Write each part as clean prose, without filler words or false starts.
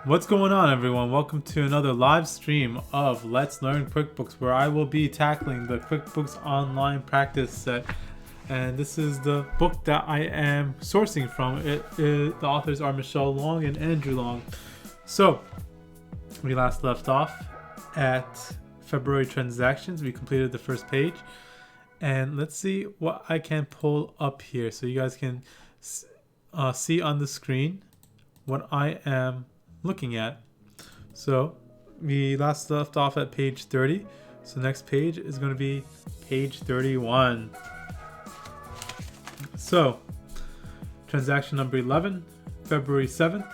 What's going on, everyone? Welcome to another live stream of Let's Learn QuickBooks, where I will be tackling the QuickBooks Online Practice Set. And this is the book that I am sourcing from. The authors are Michelle Long and Andrew Long. So, we last left off at February transactions. We completed the first page. And let's see what I can pull up here so you guys can see on the screen what I am looking at. So we last left off at page 30. So next page is going to be page 31. So transaction number 11, February 7th.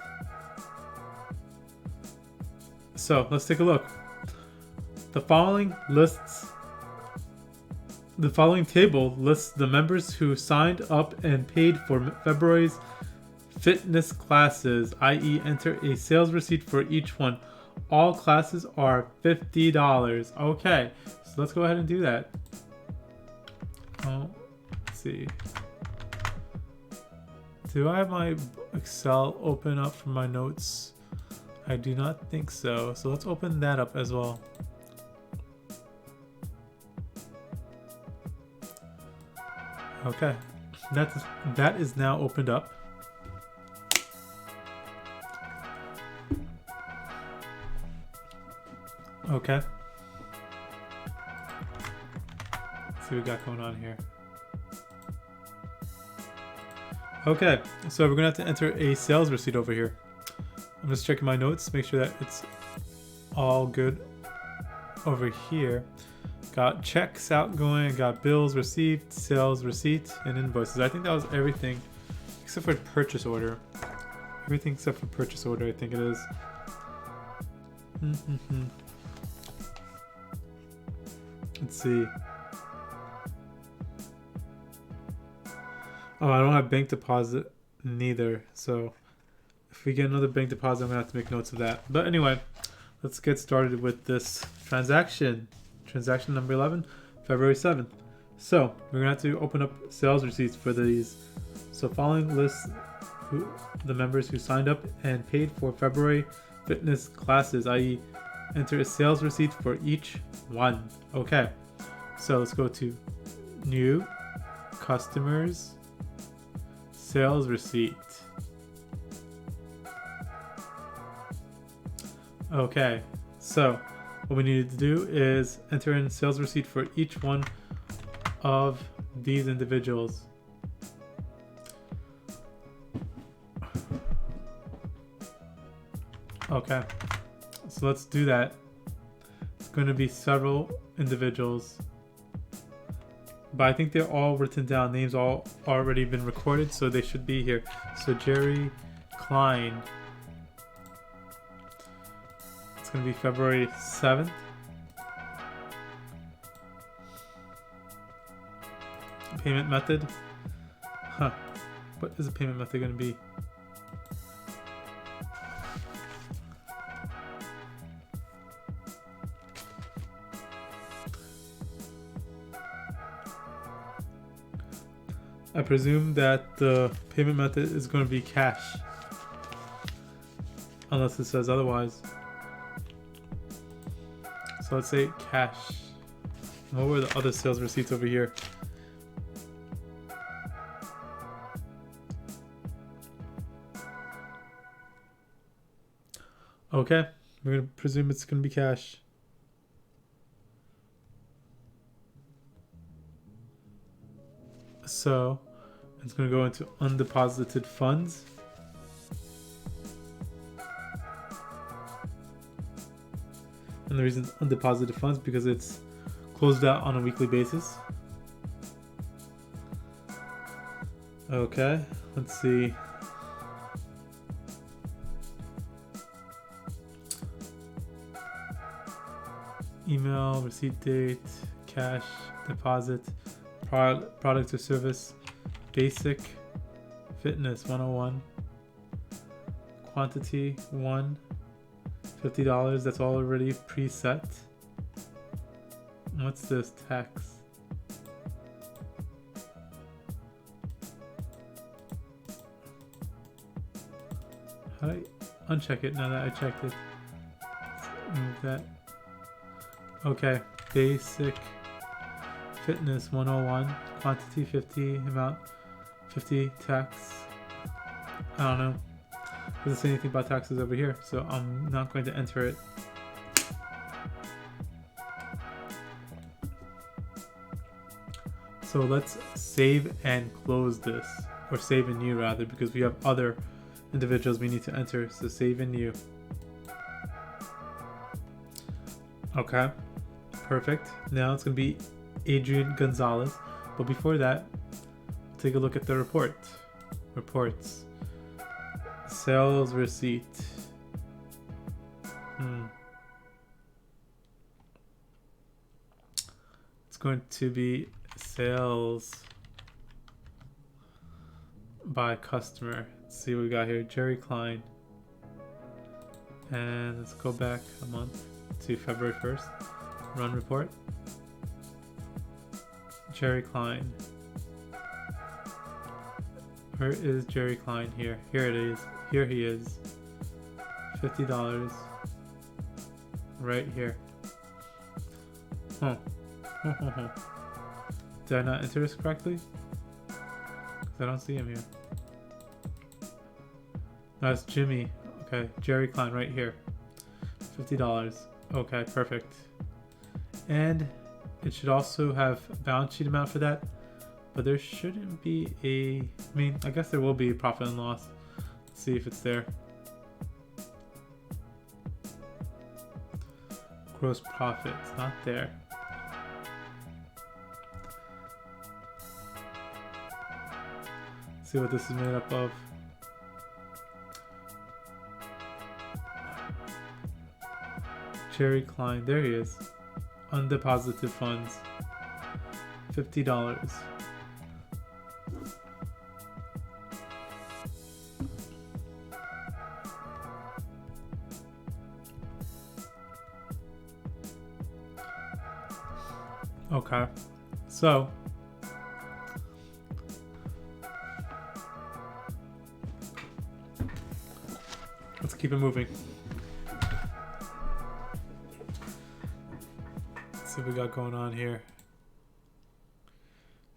So let's take a look. The following table lists the members who signed up and paid for February's fitness classes, i.e. enter a sales receipt for each one. All classes are $50. Okay, so let's go ahead and do that. Let's see. Do I have my Excel open up from my notes? I do not think so. So let's open that up as well. Okay, that is now opened up. Okay. Let's see what we got going on here. Okay, so we're gonna have to enter a sales receipt over here. I'm just checking my notes, make sure that it's all good over here. Got checks outgoing, got bills received, sales receipt, and invoices. I think that was everything except for purchase order. Everything except for purchase order, I think it is. Let's see. Oh, I don't have bank deposit neither. So if we get another bank deposit, I'm gonna have to make notes of that. But anyway, let's get started with this transaction. Transaction number 11, February 7th. So we're gonna have to open up sales receipts for these. So following lists the members who signed up and paid for February fitness classes, i.e. enter a sales receipt for each one. Okay, so let's go to new customers sales receipt. Okay, so what we need to do is enter in sales receipt for each one of these individuals. Okay, so let's do that. It's going to be several individuals, but I think they're all written down. Names all already been recorded, so they should be here. So Jerry Klein. It's going to be February 7th. Payment method. What is the payment method going to be? I presume that the payment method is going to be cash, unless it says otherwise. So let's say cash. What were the other sales receipts over here? Okay, we're going to presume it's going to be cash. So it's going to go into undeposited funds. And the reason it's undeposited funds because it's closed out on a weekly basis. Okay, let's see. Email, receipt date, cash, deposit, product or service, basic, fitness 101, quantity 1, $50, that's all already preset. What's this? Tax. How do uncheck it now that I checked it. Move that. Okay, basic fitness 101, quantity 50, amount 50, tax. I don't know. Doesn't say anything about taxes over here, so I'm not going to enter it. So let's save and close this, or save and new rather, because we have other individuals we need to enter. So save and new. Okay, perfect. Now it's going to be Adrian Gonzalez, but before that, take a look at the report. Reports. Sales receipt. It's going to be sales by customer. Let's see what we got here. Jerry Klein. And let's go back a month to February 1st. Run report. Jerry Klein. Where is Jerry Klein here? Here it is. Here he is. $50. Right here. Huh. Did I not enter this correctly? Because I don't see him here. That's Jimmy. Okay, Jerry Klein right here. $50. Okay, perfect. And it should also have a balance sheet amount for that. But there shouldn't be a... I mean, I guess there will be a profit and loss. Let's see if it's there. Gross profit. It's not there. See what this is made up of. Jerry Klein, there he is. Undeposited funds. $50. Okay, so let's keep it moving. Let's see what we got going on here.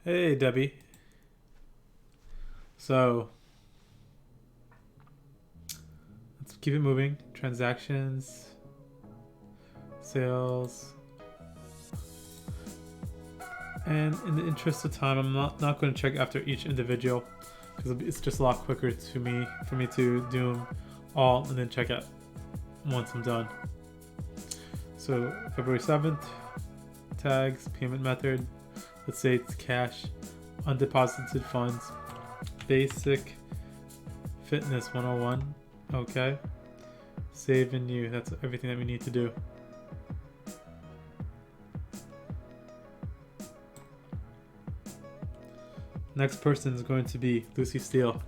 Hey, Debbie. So let's keep it moving. Transactions, sales. And in the interest of time, I'm not going to check after each individual because it's just a lot quicker for me to do them all and then check out once I'm done. So February 7th, tags, payment method. Let's say it's cash, undeposited funds, basic fitness 101. Okay. Save and new. That's everything that we need to do. Next person is going to be Lucy Steele.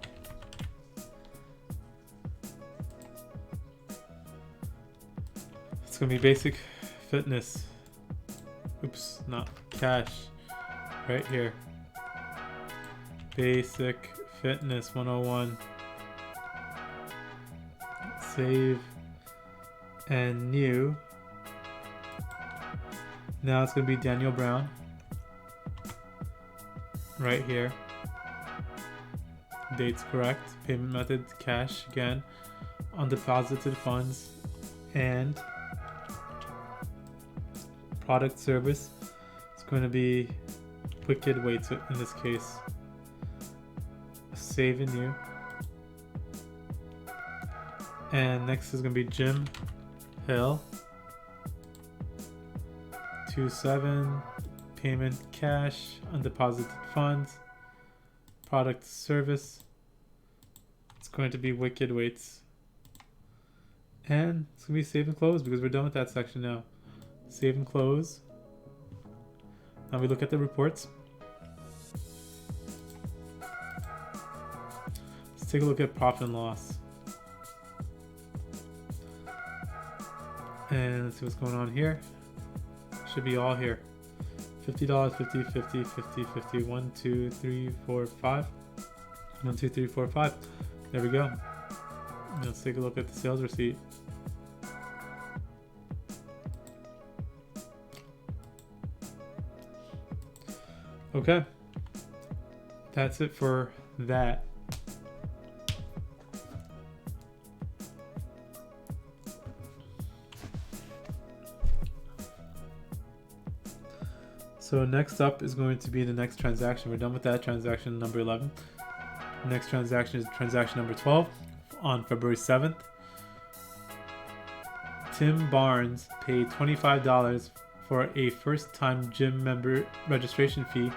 It's going to be basic fitness. Oops, not cash. Right here. Basic fitness 101. Save and new. Now it's going to be Daniel Brown. Right here. Dates correct. Payment method cash again. Undeposited funds. And product service. It's going to be Wicked Weights in this case. Save and new. And next is going to be Jim Hill. 27. Payment cash, undeposited funds, product service. It's going to be Wicked Weights. And it's going to be save and close because we're done with that section now. Save and close. Now we look at the reports. Let's take a look at profit and loss. And let's see what's going on here. Should be all here. $50, 50, 50, 50, 50, 1, 2, 3, 4, 5. 1, 2, 3, 4, 5. There we go. Let's take a look at the sales receipt. Okay, that's it for that. So next up is going to be the next transaction. We're done with that transaction number 11. The next transaction is transaction number 12 on February 7th. Tim Barnes paid $25 for a first-time gym member registration fee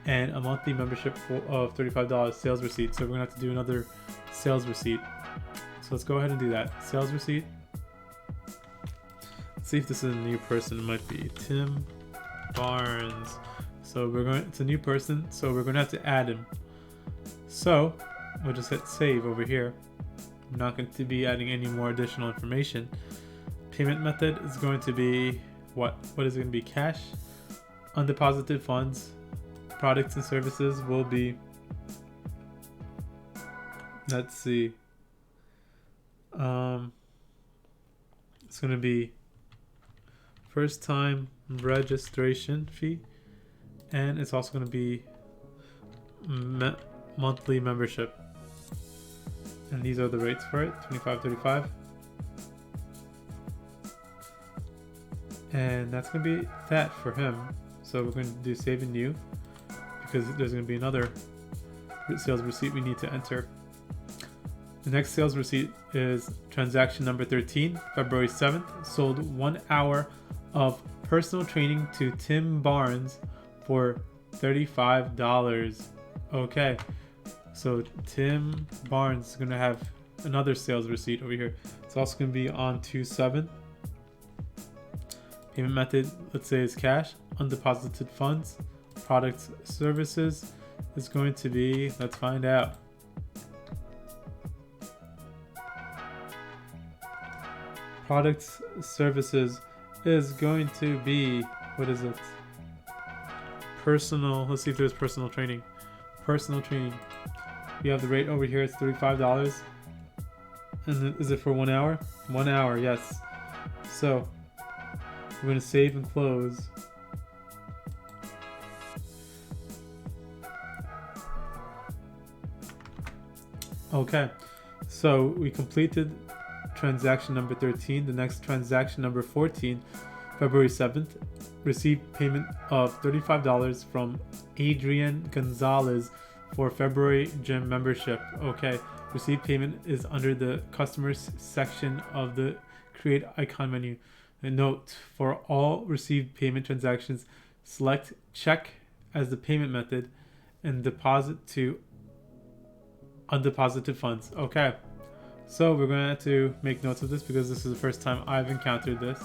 and a monthly membership of $35 sales receipt. So we're gonna have to do another sales receipt. So let's go ahead and do that. Sales receipt. Let's see if this is a new person. It might be Tim Barnes. So it's a new person, so we're gonna have to add him. So we'll just hit save over here. I'm not going to be adding any more additional information. Payment method is going to be what is it going to be? Cash, undeposited funds. Products and services will be, let's see, it's going to be first time registration fee, and it's also going to be monthly membership, and these are the rates for it: 25, 35, and that's going to be that for him. So we're going to do save and new, because there's going to be another sales receipt we need to enter. The next sales receipt is transaction number 13, February 7th. Sold 1 hour of personal training to Tim Barnes for $35. Okay, so Tim Barnes is going to have another sales receipt over here. It's also going to be on 2/7. Payment method, let's say, is cash. Undeposited funds. Products, services is going to be, let's find out. Products, services is going to be, what is it? Personal, let's see if there's personal training. Personal training. We have the rate over here, it's $35. And is it for 1 hour? 1 hour, yes. So we're going to save and close. Okay, so we completed transaction number 13. The next transaction number 14, February 7th, received payment of $35 from Adrian Gonzalez for February gym membership. Okay, received payment is under the customers section of the create icon menu. A note: for all received payment transactions, select check as the payment method and deposit to undeposited funds. Okay, so we're going to have to make notes of this because this is the first time I've encountered this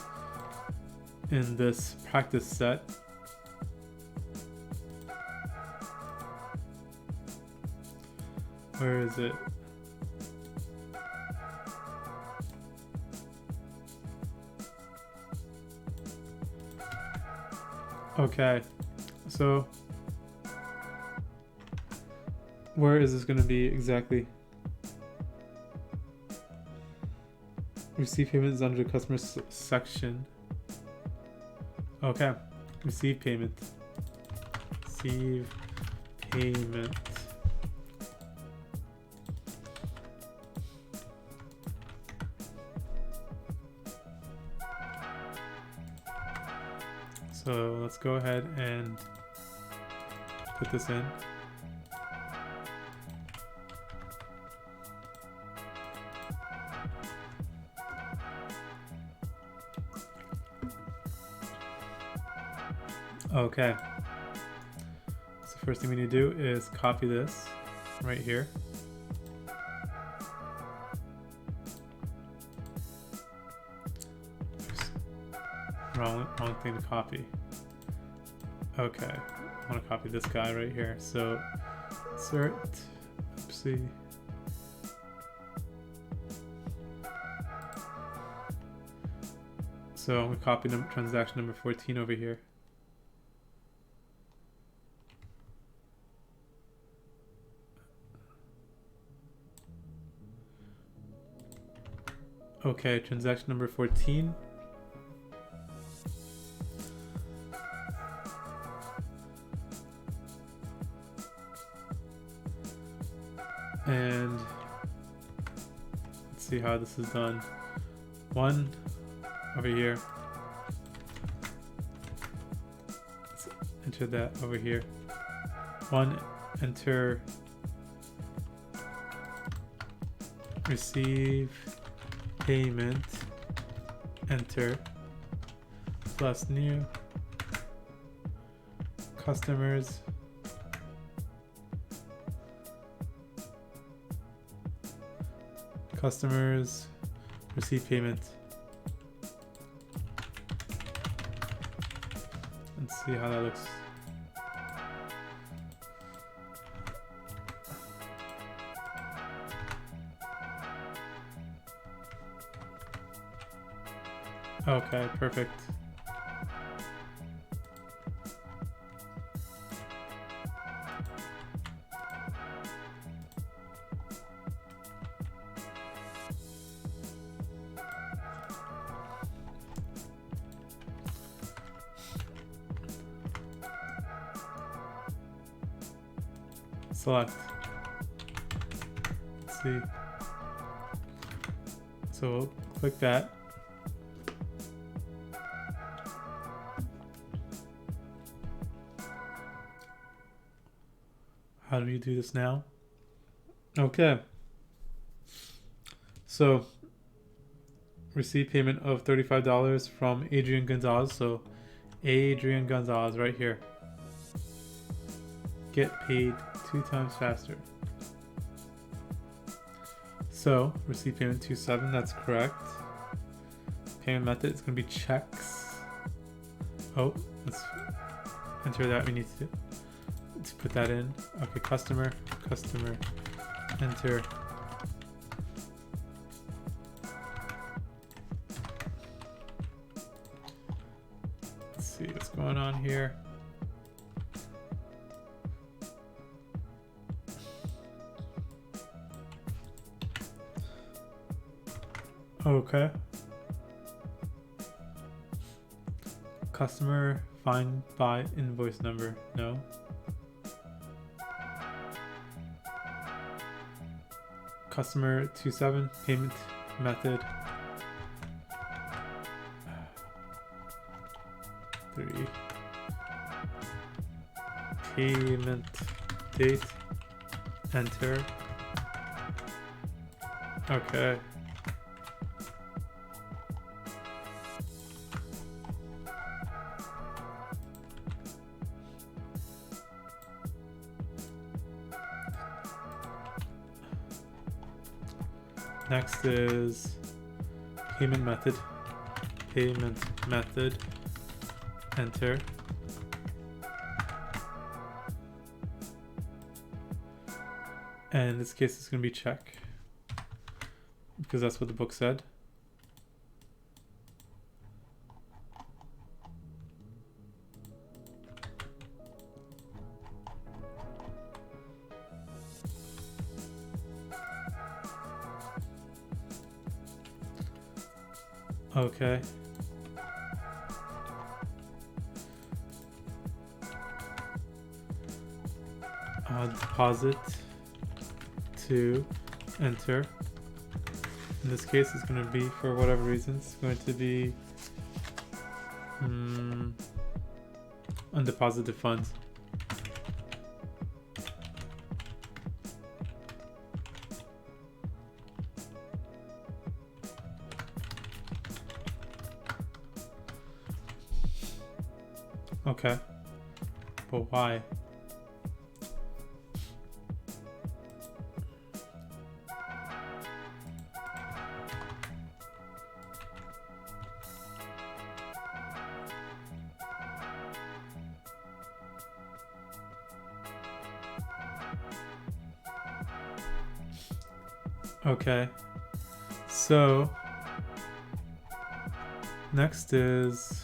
in this practice set. Where is it? Okay, so where is this going to be exactly? Receive payment is under the customer section. Okay, receive payment. Receive payment. So let's go ahead and put this in. Okay, so first thing we need to do is copy this right here. Wrong thing to copy. Okay, I want to copy this guy right here. So insert, oopsie. So I'm going to copy transaction number 14 over here. Okay, transaction number 14. And let's see how this is done. 1 over here. Let's enter that over here. 1, enter receive payment, enter, plus new customers, receive payment. Let's see how that looks. Okay, perfect. Select. Let's see. So we'll click that. How do we do this now? Okay. So receive payment of $35 from Adrian Gonzalez. So Adrian Gonzalez right here. Get paid 2 times faster. So receive payment 27, that's correct. Payment method is going to be checks. Oh, let's enter that. We need to put that in. Okay, customer, enter. Let's see what's going on here. Okay. Customer find by invoice number. No. Customer 27 payment method. 3 payment date. Enter. Okay. Next is payment method, enter. And in this case, it's going to be check, because that's what the book said. Okay. Deposit to enter. In this case, it's going to be, for whatever reason, it's going to be undeposited funds. Okay, but why? Okay, so next is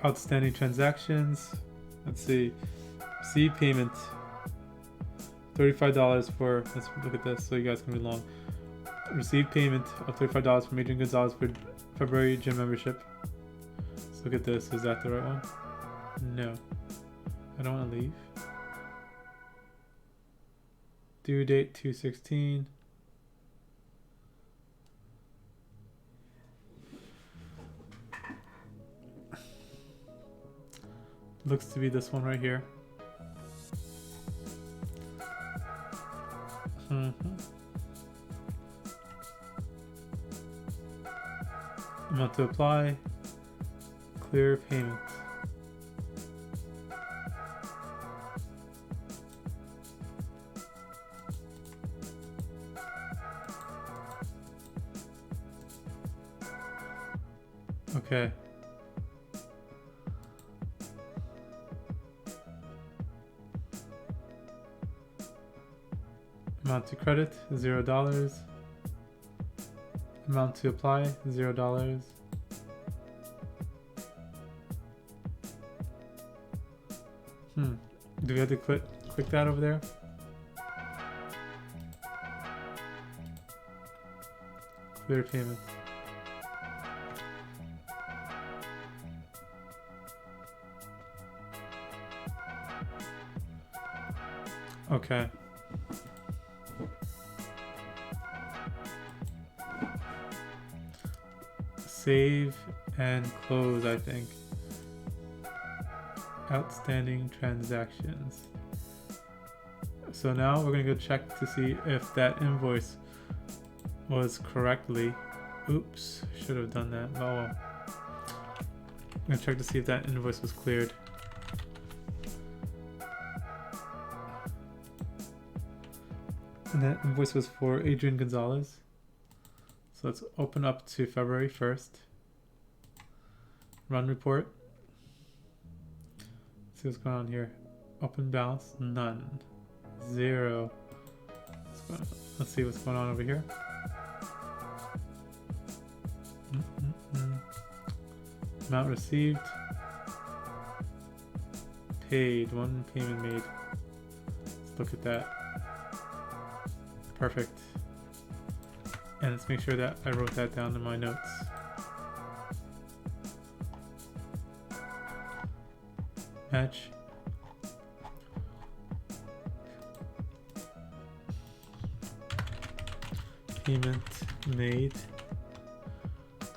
outstanding transactions. Let's see, receive payment $35 for, let's look at this so you guys can read along. Received payment of $35 from Adrian Gonzalez for February gym membership. Let's look at this. Is that the right one? No. I don't want to leave. Due date 2/16. Looks to be this one right here. Amount to apply. Clear payment. Okay. Amount to credit, $0. Amount to apply, $0. Do we have to click that over there? Clear payment. Okay. Save and close, I think. Outstanding transactions. So now we're gonna go check to see if that invoice was correctly. Oops, should have done that. Oh well. I'm gonna check to see if that invoice was cleared. And that invoice was for Adrian Gonzalez. So let's open up to February 1st. Run report. See what's going on here. Open balance, none. 0. Let's see what's going on over here. Amount received. Paid. One payment made. Let's look at that. Perfect. And let's make sure that I wrote that down in my notes. Match. Payment made.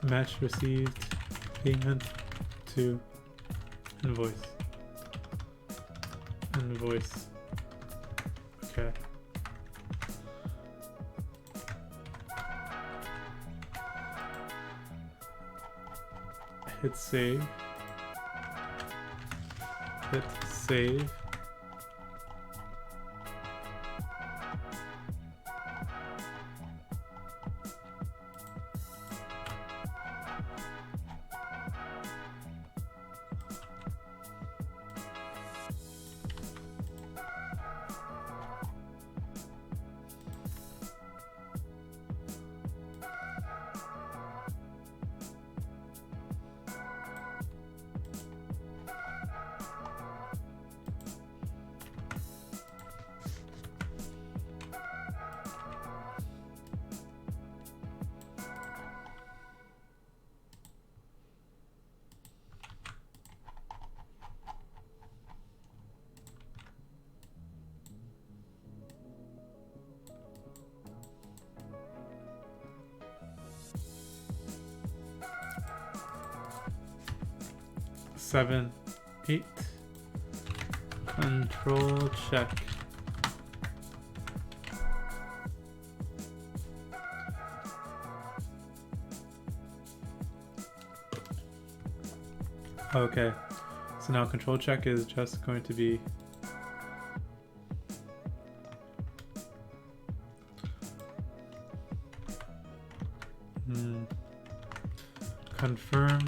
Match received. Payment to invoice. Invoice. Okay. Hit save. Hit save. Seven, 8. Control check. Okay, so now control check is just going to be confirm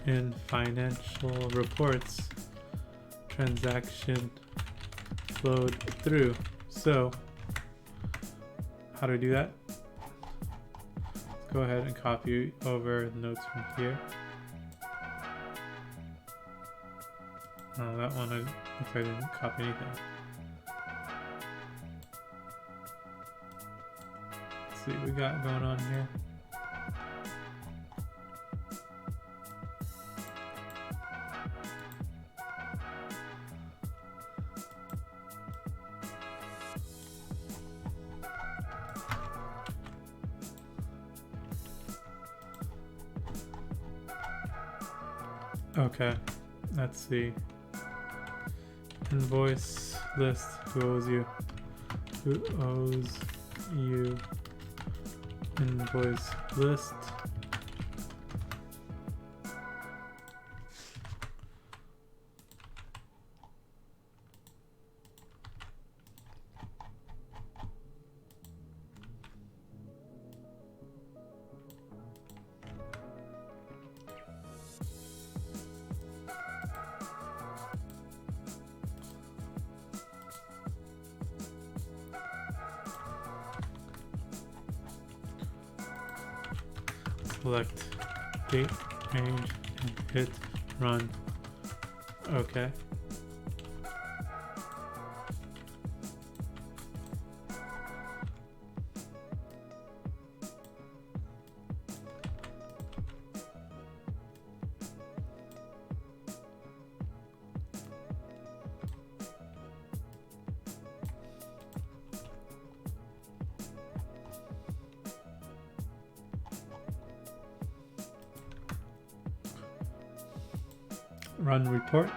in financial reports transaction flowed through. So how do I do that? Let's go ahead and copy over the notes from here. Oh, that one looks like I didn't copy anything. see what we got going on here. Okay, let's see. Invoice list. Who owes you? Who owes you? Invoice list. Select date, range, and hit run. Okay. Run report.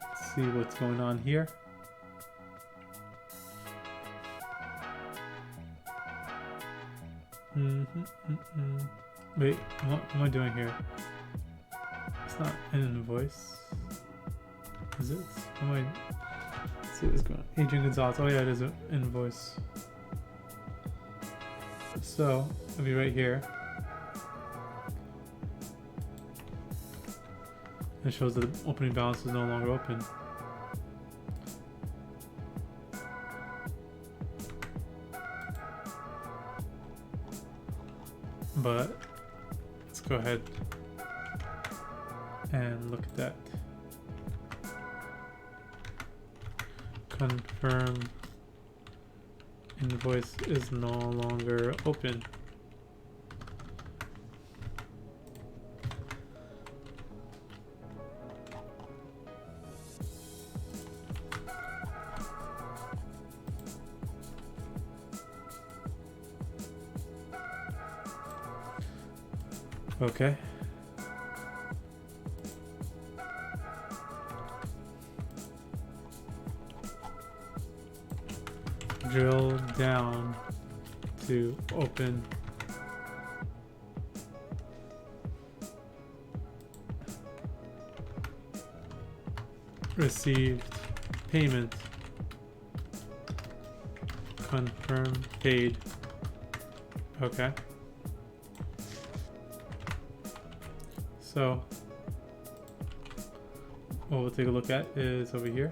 Let's see what's going on here. Wait, what am I doing here? It's not an invoice. Is it? Let's see what's going on. Adrian Gonzalez. Oh yeah, it is an invoice. So it'll be right here. It shows that the opening balance is no longer open. But let's go ahead and look at that. Confirm invoice is no longer open. Okay. Drill down to open received payment. Confirm paid. Okay. So what we'll take a look at is over here.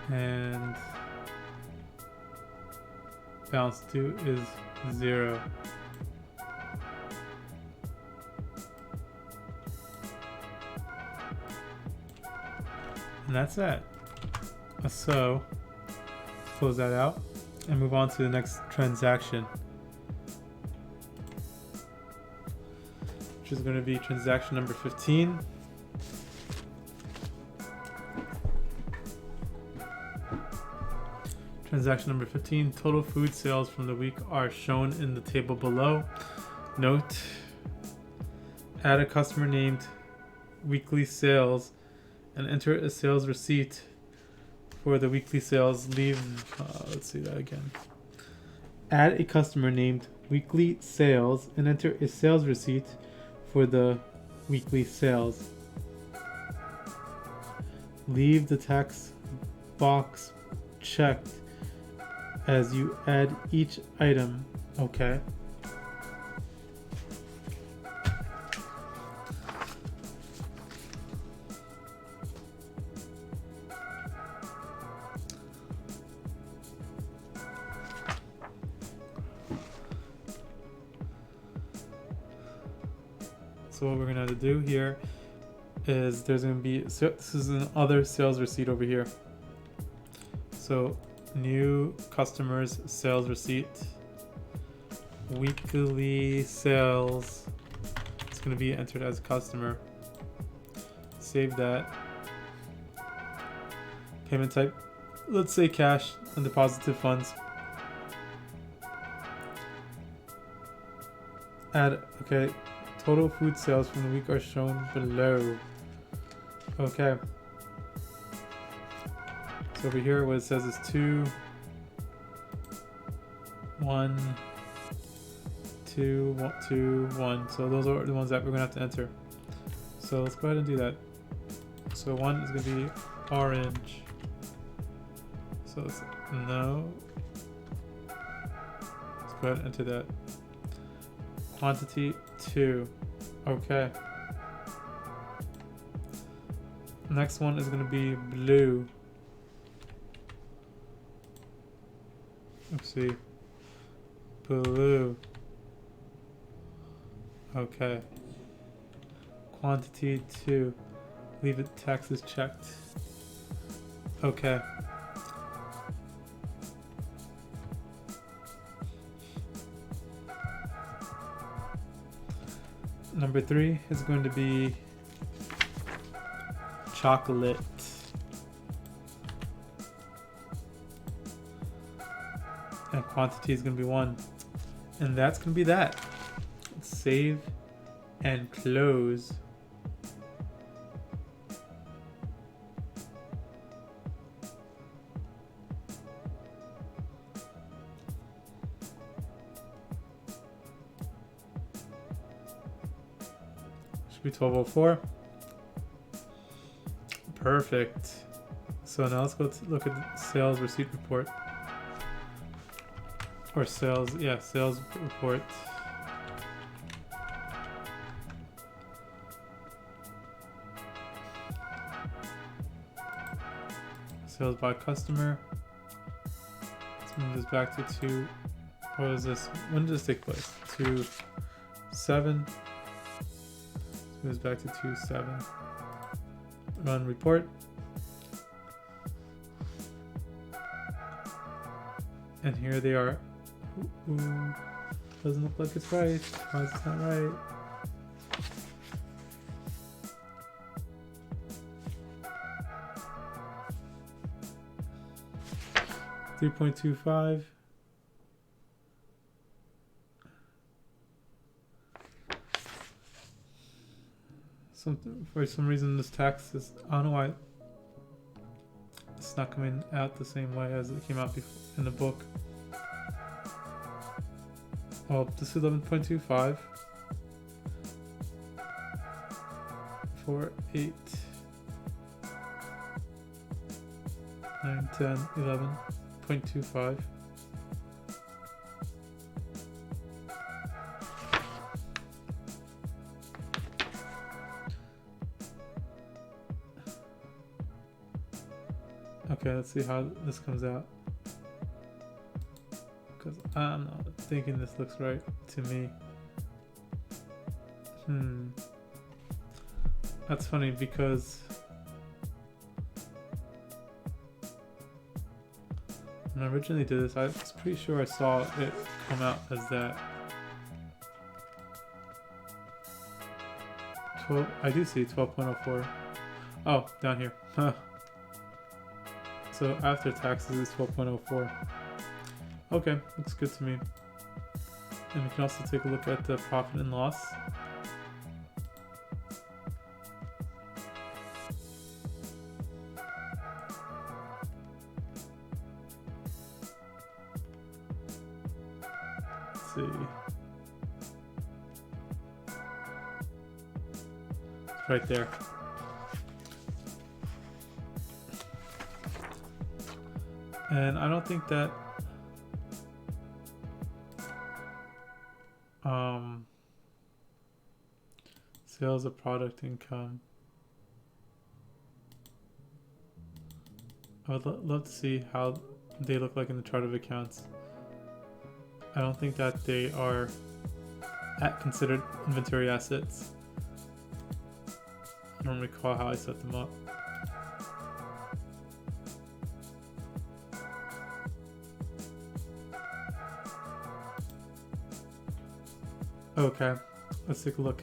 And balance due is 0. And that's it. So close that out and move on to the next transaction, which is going to be transaction number 15. Transaction number 15, total food sales from the week are shown in the table below. Note, add a customer named weekly sales and enter a sales receipt for the weekly sales. Leave, let's see that again. Add a customer named weekly sales and enter a sales receipt for the weekly sales. Leave the text box checked as you add each item. Okay. So what we're gonna have to do here is there's going to be, so this is another sales receipt over here. So new customers sales receipt, weekly sales. It's going to be entered as a customer. Save that. Payment type, let's say cash and deposited funds. Add, okay, total food sales from the week are shown below. Okay. So over here what it says is 2, 1, 2, 1, 2, 1. So those are the ones that we're gonna have to enter. So let's go ahead and do that. So 1 is gonna be orange. So let's, no. Let's go ahead and enter that. Quantity 2. Okay. Next one is going to be blue. Let's see. Blue. Okay. Quantity 2. Leave it taxes checked. Okay. Number 3 is going to be chocolate. And quantity is going to be 1. And that's going to be that. Save and close. Should be 1204. Perfect. So now let's go look at the sales receipt report. Or sales, yeah, sales report. Sales by customer. Let's move this back to 2. What was this? When did this take place? 2/7. Moves back to 2/7. Run report. And here they are. Ooh, doesn't look like it's right. Why is it not right? $3.25. For some reason this tax is, I don't know why it's not coming out the same way as it came out before in the book. Oh, this is 11.25 4, 8, 9, 10, 11.25. Okay, let's see how this comes out. Because I'm not thinking this looks right to me. That's funny because when I originally did this, I was pretty sure I saw it come out as that. 12, I do see 12.04. Oh, down here. Huh. So after taxes is 12.04. Okay, looks good to me. And we can also take a look at the profit and loss. Let's see. It's right there. And I don't think that sales of product income. I would love to see how they look like in the chart of accounts. I don't think that they are considered inventory assets. don't recall how I set them up. Okay, let's take a look.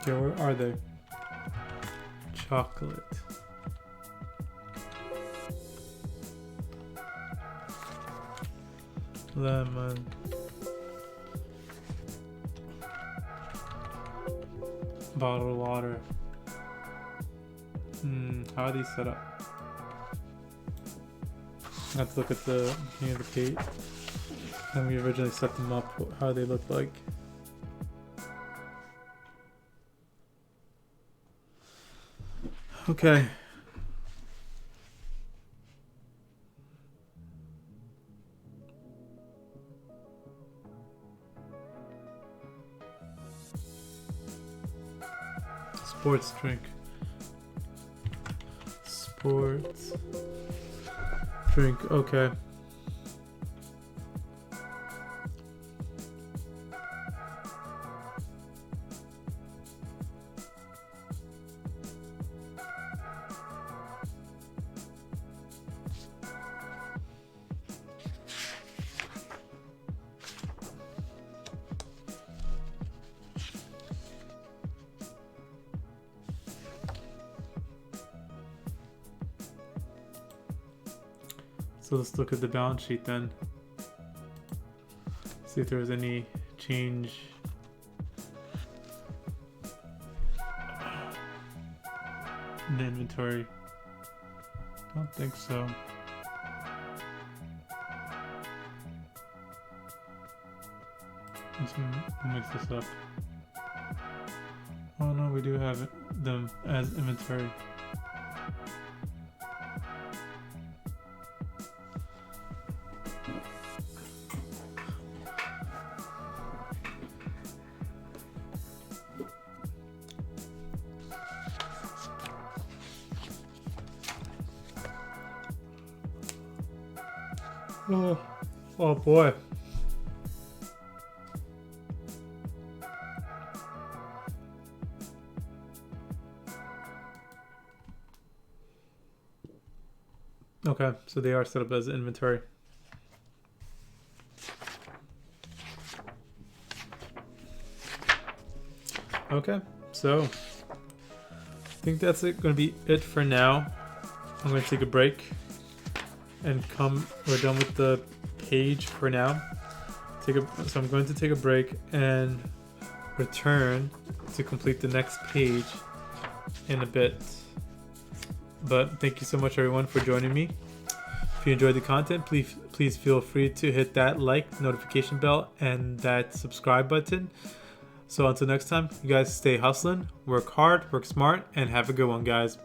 Okay, where are they? Chocolate. Lemon. Bottled water. How are these set up? I have to look at the beginning of the page. When we originally set them up, how they look like. Okay. Sports drink. Sports drink. Okay. So let's look at the balance sheet then. See if there was any change. In the inventory. Don't think so. We'll mix this up. Oh no, we do have them as inventory. Oh boy. Okay, so they are set up as inventory. Okay, so I think that's going to be it for now. I'm going to take a break and we're done with the page for now. So I'm going to take a break and return to complete the next page in a bit. But thank you so much everyone for joining me. If you enjoyed the content, please feel free to hit that like, notification bell, and that subscribe button. So until next time, you guys stay hustling, work hard, work smart, and have a good one, guys.